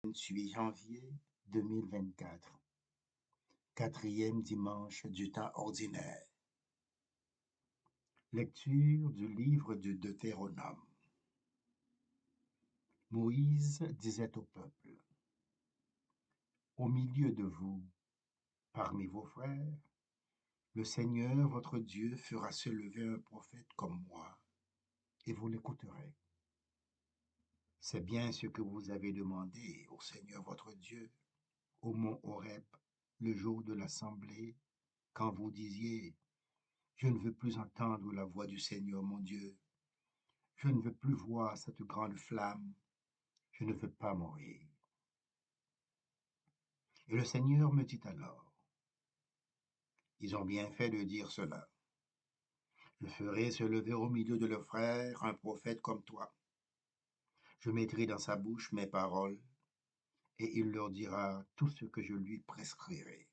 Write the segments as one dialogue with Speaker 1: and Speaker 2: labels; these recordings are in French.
Speaker 1: 28 janvier 2024, quatrième dimanche du temps ordinaire. Lecture du livre du Deutéronome. Moïse disait au peuple: au milieu de vous, parmi vos frères, le Seigneur votre Dieu fera se lever un prophète comme moi, et vous l'écouterez. C'est bien ce que vous avez demandé au Seigneur votre Dieu, au mont Horeb, le jour de l'assemblée, quand vous disiez: je ne veux plus entendre la voix du Seigneur mon Dieu, je ne veux plus voir cette grande flamme, je ne veux pas mourir. Et le Seigneur me dit alors: ils ont bien fait de dire cela. Je ferai se lever au milieu de leurs frères un prophète comme toi. Je mettrai dans sa bouche mes paroles, et il leur dira tout ce que je lui prescrirai.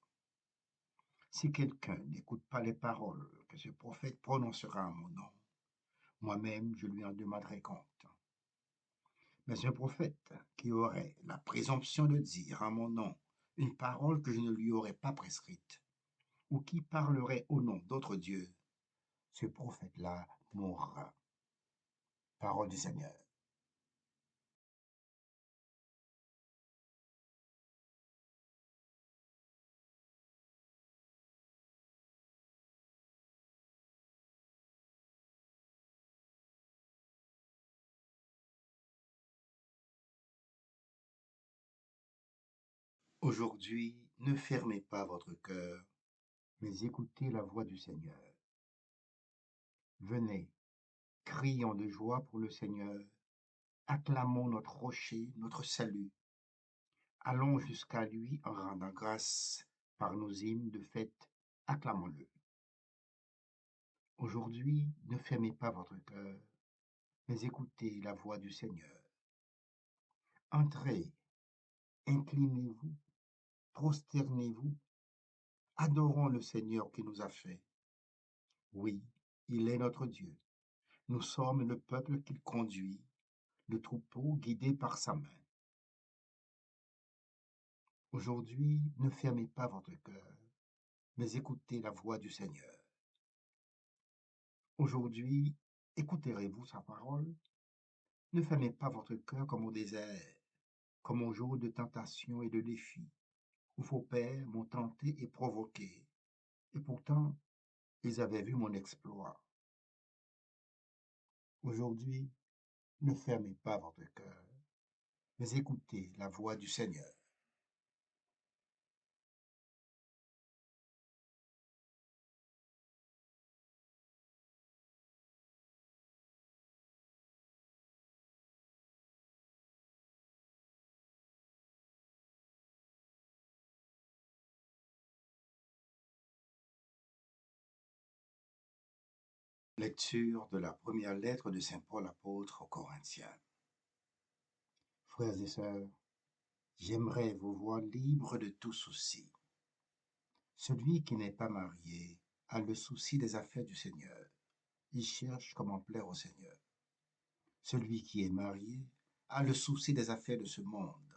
Speaker 1: Si quelqu'un n'écoute pas les paroles que ce prophète prononcera en mon nom, moi-même je lui en demanderai compte. Mais un prophète qui aurait la présomption de dire en mon nom une parole que je ne lui aurais pas prescrite, ou qui parlerait au nom d'autres dieux, ce prophète-là mourra. Parole du Seigneur. Aujourd'hui, ne fermez pas votre cœur, mais écoutez la voix du Seigneur. Venez, crions de joie pour le Seigneur, acclamons notre rocher, notre salut. Allons jusqu'à lui en rendant grâce par nos hymnes de fête, acclamons-le. Aujourd'hui, ne fermez pas votre cœur, mais écoutez la voix du Seigneur. Entrez, inclinez-vous, prosternez-vous, adorons le Seigneur qui nous a fait. Oui, il est notre Dieu. Nous sommes le peuple qu'il conduit, le troupeau guidé par sa main. Aujourd'hui, ne fermez pas votre cœur, mais écoutez la voix du Seigneur. Aujourd'hui, écouterez-vous sa parole? Ne fermez pas votre cœur comme au désert, comme au jour de tentation et de défi, où vos pères m'ont tenté et provoqué, et pourtant ils avaient vu mon exploit. Aujourd'hui, ne fermez pas votre cœur, mais écoutez la voix du Seigneur. Lecture de la première lettre de Saint Paul apôtre aux Corinthiens. Frères et sœurs, j'aimerais vous voir libres de tout souci. Celui qui n'est pas marié a le souci des affaires du Seigneur. Il cherche comment plaire au Seigneur. Celui qui est marié a le souci des affaires de ce monde.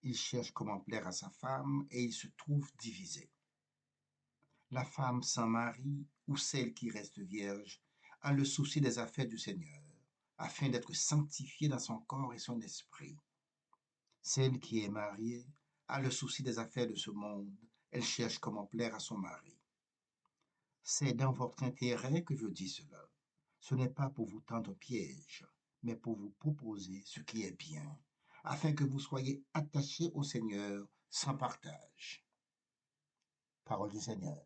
Speaker 1: Il cherche comment plaire à sa femme et il se trouve divisé. La femme sans mari ou celle qui reste vierge a le souci des affaires du Seigneur, afin d'être sanctifiée dans son corps et son esprit. Celle qui est mariée a le souci des affaires de ce monde. Elle cherche comment plaire à son mari. C'est dans votre intérêt que je dis cela. Ce n'est pas pour vous tendre piège, mais pour vous proposer ce qui est bien, afin que vous soyez attachés au Seigneur sans partage. Parole du Seigneur.